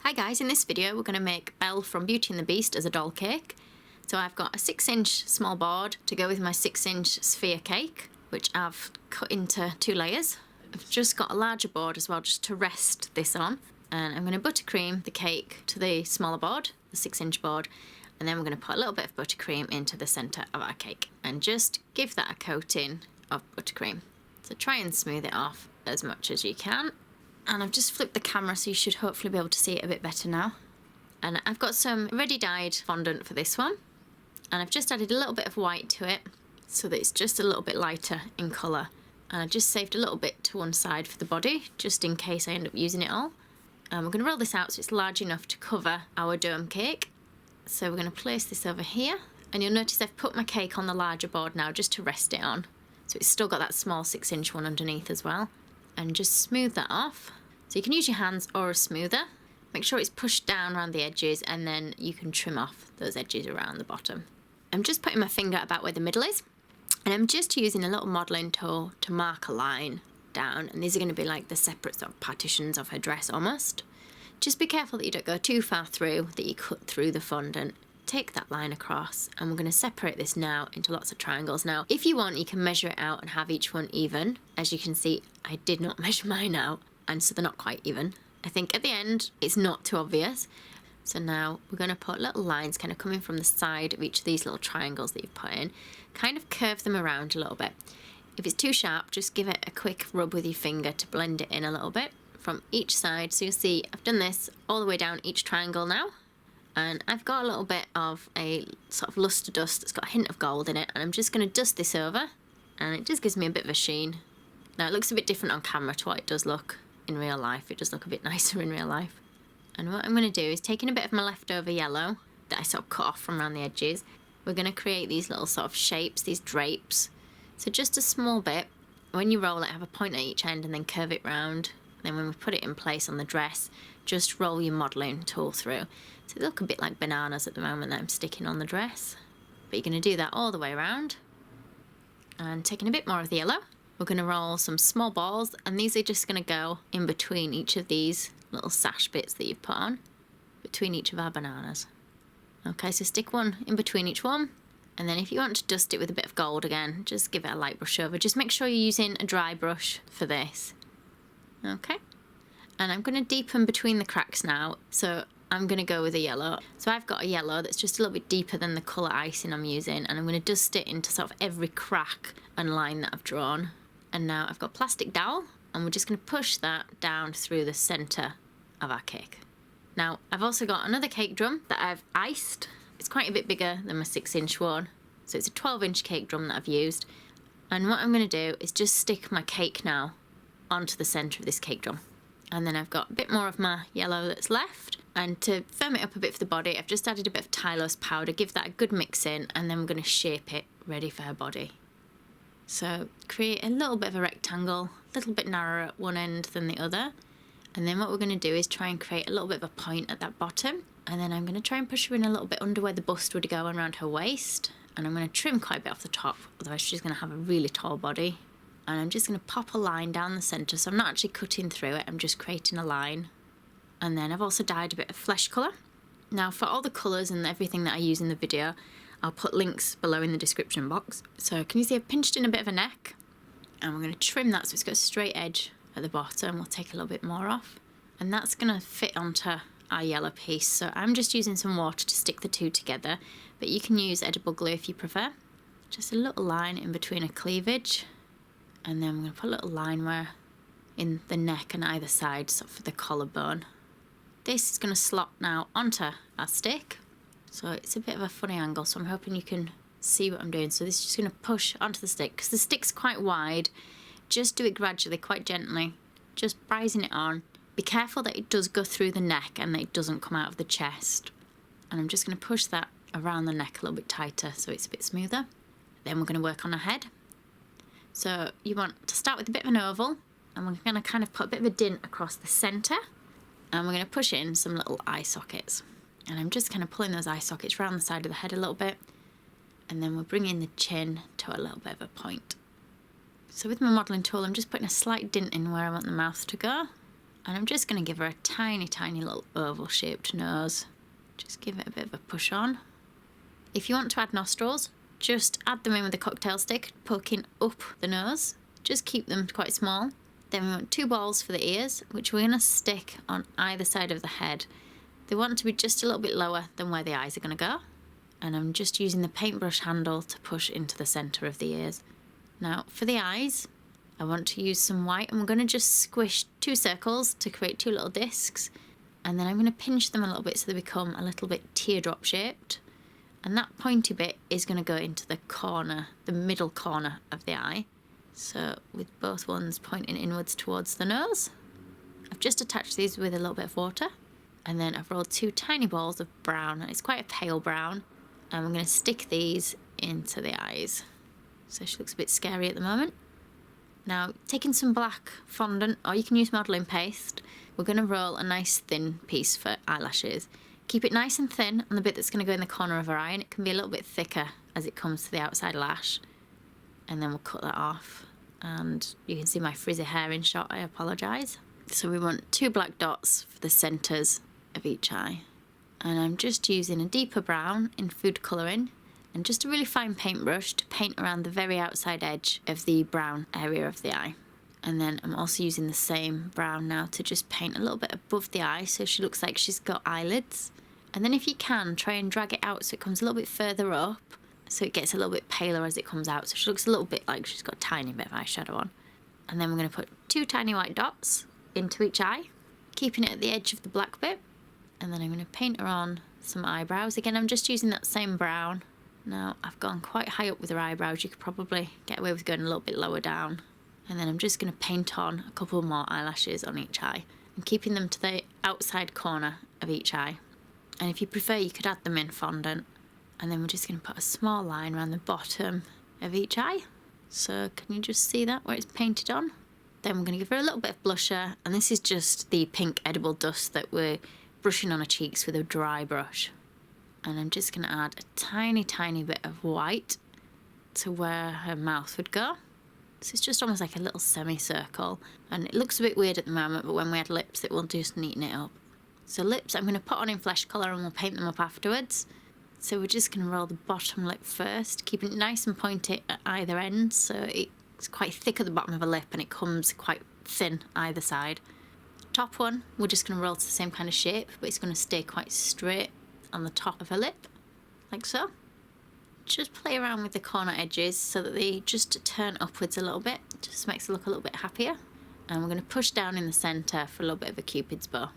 Hi guys, in this video we're going to make Belle from Beauty and the Beast as a doll cake. So I've got a 6-inch small board to go with my 6-inch sphere cake, which I've cut into 2 layers. I've just got a larger board as well just to rest this on. And I'm going to buttercream the cake to the smaller board, the 6-inch board, and then we're going to put a little bit of buttercream into the centre of our cake and just give that a coating of buttercream. So try and smooth it off as much as you can. And I've just flipped the camera so you should hopefully be able to see it a bit better now. And I've got some ready dyed fondant for this one. And I've just added a little bit of white to it so that it's just a little bit lighter in colour. And I just saved a little bit to one side for the body, just in case I end up using it all. And we're going to roll this out so it's large enough to cover our dome cake. So we're going to place this over here. And you'll notice I've put my cake on the larger board now just to rest it on. So it's still got that small 6-inch one underneath as well. And just smooth that off. So you can use your hands or a smoother. Make sure it's pushed down around the edges and then you can trim off those edges around the bottom. I'm just putting my finger about where the middle is. And I'm just using a little modelling tool to mark a line down. And these are going to be like the separate sort of partitions of her dress almost. Just be careful that you don't go too far through, that you cut through the fondant. Take that line across and we're going to separate this now into lots of triangles. Now if you want you can measure it out and have each one even. As you can see I did not measure mine out and so they're not quite even. I think at the end it's not too obvious. So now we're going to put little lines kind of coming from the side of each of these little triangles that you've put in. Kind of curve them around a little bit. If it's too sharp just give it a quick rub with your finger to blend it in a little bit from each side. So you'll see I've done this all the way down each triangle now. And I've got a little bit of a sort of luster dust that's got a hint of gold in it. And I'm just going to dust this over. And it just gives me a bit of a sheen. Now it looks a bit different on camera to what it does look in real life. It does look a bit nicer in real life. And what I'm going to do is taking a bit of my leftover yellow that I sort of cut off from around the edges. We're going to create these little sort of shapes, these drapes. So just a small bit. When you roll it, have a point at each end and then curve it round. Then when we put it in place on the dress, just roll your modelling tool through. So they look a bit like bananas at the moment that I'm sticking on the dress. But you're going to do that all the way around. And taking a bit more of the yellow, we're going to roll some small balls. And these are just going to go in between each of these little sash bits that you've put on. Between each of our bananas. Okay, so stick one in between each one. And then if you want to dust it with a bit of gold again, just give it a light brush over. Just make sure you're using a dry brush for this. Okay. And I'm going to deepen between the cracks now. So I'm going to go with a yellow. So I've got a yellow that's just a little bit deeper than the colour icing I'm using. And I'm going to dust it into sort of every crack and line that I've drawn. And now I've got plastic dowel. And we're just going to push that down through the centre of our cake. Now I've also got another cake drum that I've iced. It's quite a bit bigger than my 6-inch one. So it's a 12-inch cake drum that I've used. And what I'm going to do is just stick my cake now onto the centre of this cake drum. And then I've got a bit more of my yellow that's left. And to firm it up a bit for the body, I've just added a bit of Tylose powder, give that a good mix in, and then we're going to shape it ready for her body. So create a little bit of a rectangle, a little bit narrower at one end than the other. And then what we're going to do is try and create a little bit of a point at that bottom. And then I'm going to try and push her in a little bit under where the bust would go and around her waist. And I'm going to trim quite a bit off the top, otherwise she's going to have a really tall body. And I'm just going to pop a line down the centre, so I'm not actually cutting through it, I'm just creating a line. And then I've also dyed a bit of flesh colour. Now for all the colours and everything that I use in the video, I'll put links below in the description box. So can you see I've pinched in a bit of a neck? And we're going to trim that so it's got a straight edge at the bottom. We'll take a little bit more off. And that's going to fit onto our yellow piece. So I'm just using some water to stick the two together, but you can use edible glue if you prefer. Just a little line in between a cleavage. And then we're going to put a little line where in the neck and either side, so for the collarbone. This is going to slot now onto our stick. So it's a bit of a funny angle, so I'm hoping you can see what I'm doing. So this is just going to push onto the stick, because the stick's quite wide. Just do it gradually, quite gently. Just rising it on. Be careful that it does go through the neck and that it doesn't come out of the chest. And I'm just going to push that around the neck a little bit tighter so it's a bit smoother. Then we're going to work on her head. So you want to start with a bit of an oval, and we're going to kind of put a bit of a dint across the centre, and we're going to push in some little eye sockets. And I'm just kind of pulling those eye sockets around the side of the head a little bit, and then we're bringing the chin to a little bit of a point. So with my modelling tool I'm just putting a slight dint in where I want the mouth to go, And I'm just going to give her a tiny, tiny little oval shaped nose. Just give it a bit of a push on. If you want to add nostrils, just add them in with a cocktail stick, poking up the nose. Just keep them quite small. Then we want 2 balls for the ears, which we're going to stick on either side of the head. They want to be just a little bit lower than where the eyes are going to go. And I'm just using the paintbrush handle to push into the centre of the ears. Now, for the eyes, I want to use some white, and we're going to just squish 2 circles to create 2 little discs. And then I'm going to pinch them a little bit so they become a little bit teardrop shaped. And that pointy bit is going to go into the corner, the middle corner of the eye. So with both ones pointing inwards towards the nose. I've just attached these with a little bit of water. And then I've rolled 2 tiny balls of brown, and it's quite a pale brown. And we're going to stick these into the eyes. So she looks a bit scary at the moment. Now, taking some black fondant, or you can use modelling paste, we're going to roll a nice thin piece for eyelashes. Keep it nice and thin on the bit that's going to go in the corner of her eye, and it can be a little bit thicker as it comes to the outside lash. And then we'll cut that off. And you can see my frizzy hair in shot, I apologise. So we want 2 black dots for the centres of each eye. And I'm just using a deeper brown in food colouring and just a really fine paintbrush to paint around the very outside edge of the brown area of the eye. And then I'm also using the same brown now to just paint a little bit above the eye so she looks like she's got eyelids. And then if you can, try and drag it out so it comes a little bit further up, so it gets a little bit paler as it comes out, so she looks a little bit like she's got a tiny bit of eyeshadow on. And then we're going to put 2 tiny white dots into each eye, keeping it at the edge of the black bit. And then I'm going to paint her on some eyebrows. Again, I'm just using that same brown. Now, I've gone quite high up with her eyebrows. You could probably get away with going a little bit lower down. And then I'm just going to paint on a couple more eyelashes on each eye and keeping them to the outside corner of each eye. And if you prefer, you could add them in fondant. And then we're just going to put a small line around the bottom of each eye. So can you just see that where it's painted on? Then we're going to give her a little bit of blusher. And this is just the pink edible dust that we're brushing on her cheeks with a dry brush. And I'm just going to add a tiny, tiny bit of white to where her mouth would go. So it's just almost like a little semicircle. And it looks a bit weird at the moment, but when we add lips, it will just neaten it up. So lips, I'm going to put on in flesh colour and we'll paint them up afterwards. So we're just going to roll the bottom lip first, keeping it nice and pointy at either end. So it's quite thick at the bottom of her lip and it comes quite thin either side. Top one, we're just going to roll to the same kind of shape, but it's going to stay quite straight on the top of her lip, like so. Just play around with the corner edges so that they just turn upwards a little bit. Just makes it look a little bit happier. And we're going to push down in the centre for a little bit of a cupid's bow.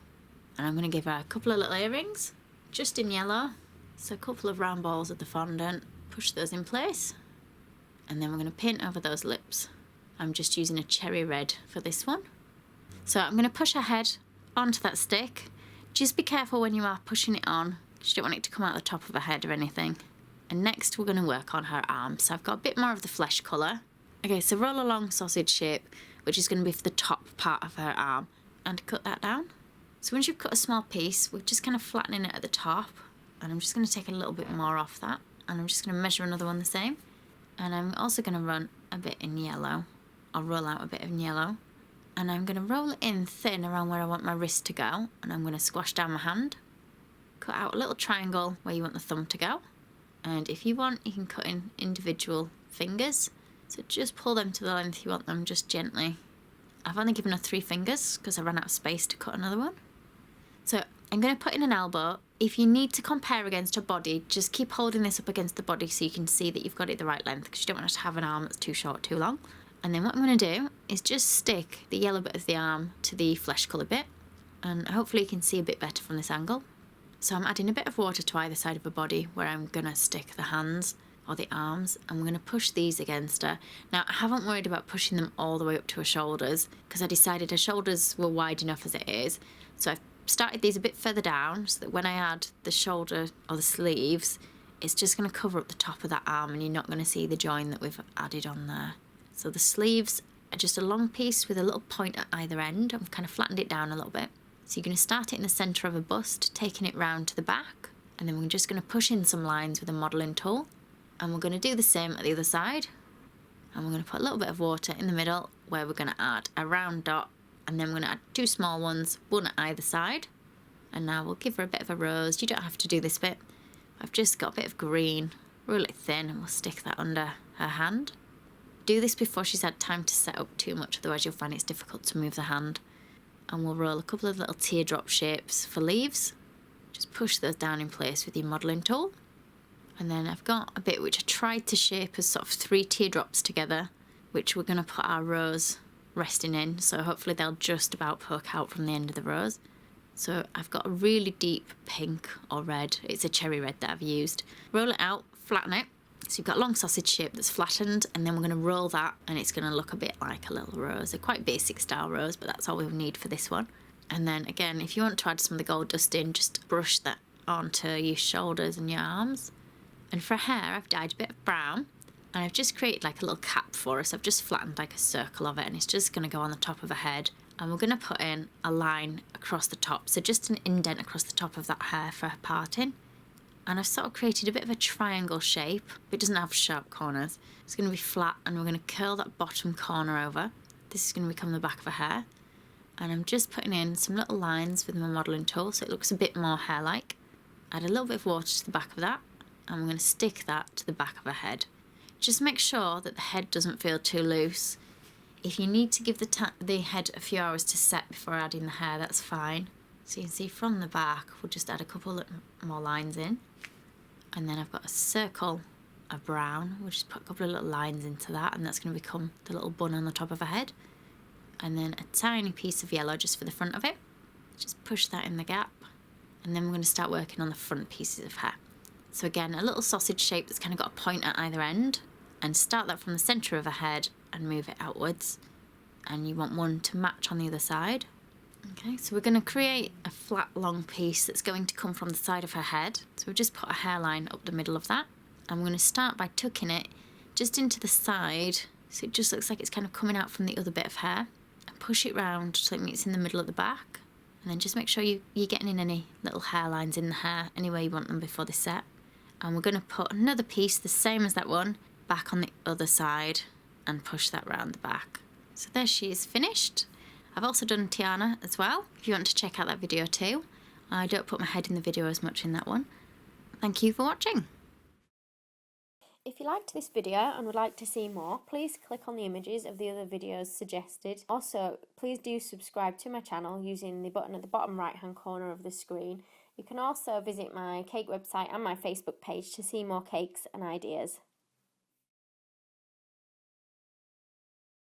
And I'm going to give her a couple of little earrings, just in yellow. So a couple of round balls of the fondant, push those in place. And then we're going to paint over those lips. I'm just using a cherry red for this one. So I'm going to push her head onto that stick. Just be careful when you are pushing it on, because you don't want it to come out the top of her head or anything. And next we're going to work on her arms. So I've got a bit more of the flesh colour. Okay, so roll a long sausage shape, which is going to be for the top part of her arm, and cut that down. So once you've cut a small piece, we're just kind of flattening it at the top, and I'm just going to take a little bit more off that, and I'm just going to measure another one the same. And I'm also going to run a bit in yellow. I'll roll out a bit in yellow. And I'm going to roll it in thin around where I want my wrist to go, and I'm going to squash down my hand. Cut out a little triangle where you want the thumb to go. And if you want, you can cut in individual fingers. So just pull them to the length you want them, just gently. I've only given her 3 fingers because I ran out of space to cut another one. So I'm going to put in an elbow. If you need to compare against her body, just keep holding this up against the body so you can see that you've got it the right length, because you don't want her to have an arm that's too short, too long. And then what I'm going to do is just stick the yellow bit of the arm to the flesh colour bit, and hopefully you can see a bit better from this angle. So I'm adding a bit of water to either side of her body where I'm going to stick the hands or the arms, and we're going to push these against her. Now, I haven't worried about pushing them all the way up to her shoulders because I decided her shoulders were wide enough as it is. So I've started these a bit further down so that when I add the shoulder or the sleeves, it's just going to cover up the top of that arm and you're not going to see the join that we've added on there. So the sleeves are just a long piece with a little point at either end. I've kind of flattened it down a little bit. So you're going to start it in the centre of a bust, taking it round to the back, and then we're just going to push in some lines with a modelling tool. And we're going to do the same at the other side. And we're going to put a little bit of water in the middle where we're going to add a round dot and then we're going to add 2 small ones, one at either side. And now we'll give her a bit of a rose. You don't have to do this bit. I've just got a bit of green, roll it thin, and we'll stick that under her hand. Do this before she's had time to set up too much, otherwise you'll find it's difficult to move the hand. And we'll roll a couple of little teardrop shapes for leaves. Just push those down in place with your modelling tool. And then I've got a bit which I tried to shape as sort of 3 teardrops together, which we're going to put our rose resting in, so hopefully they'll just about poke out from the end of the rose. So I've got a really deep pink or red, it's a cherry red that I've used. Roll it out, flatten it, so you've got a long sausage shape that's flattened, and then we're going to roll that and it's going to look a bit like a little rose, a quite basic style rose, but that's all we'll need for this one. And then again, if you want to add some of the gold dust in, just brush that onto your shoulders and your arms. And for hair, I've dyed a bit of brown, and I've just created like a little cap for us. I've just flattened like a circle of it, and it's just going to go on the top of her head. And we're going to put in a line across the top, so just an indent across the top of that hair for her parting. And I've sort of created a bit of a triangle shape. It doesn't have sharp corners. It's going to be flat, and we're going to curl that bottom corner over. This is going to become the back of her hair. And I'm just putting in some little lines with my modelling tool so it looks a bit more hair-like. Add a little bit of water to the back of that, and we're going to stick that to the back of her head. Just make sure that the head doesn't feel too loose. If you need to give the head a few hours to set before adding the hair, that's fine. So you can see from the back, we'll just add a couple more lines in. And then I've got a circle of brown. We'll just put a couple of little lines into that, and that's going to become the little bun on the top of her head. And then a tiny piece of yellow just for the front of it. Just push that in the gap. And then we're going to start working on the front pieces of hair. So again, a little sausage shape that's kind of got a point at either end, and start that from the centre of her head and move it outwards. And you want one to match on the other side. Okay, so we're going to create a flat long piece that's going to come from the side of her head. So we've just put a hairline up the middle of that. And we're going to start by tucking it just into the side, so it just looks like it's kind of coming out from the other bit of hair. And push it round so it meets in the middle at the back. And then just make sure you're getting in any little hairlines in the hair, anywhere you want them before they set. And we're going to put another piece, the same as that one, back on the other side and push that round the back. So there she is finished. I've also done Tiana as well, if you want to check out that video too. I don't put my head in the video as much in that one. Thank you for watching. If you liked this video and would like to see more, please click on the images of the other videos suggested. Also, please do subscribe to my channel using the button at the bottom right hand corner of the screen. You can also visit my cake website and my Facebook page to see more cakes and ideas.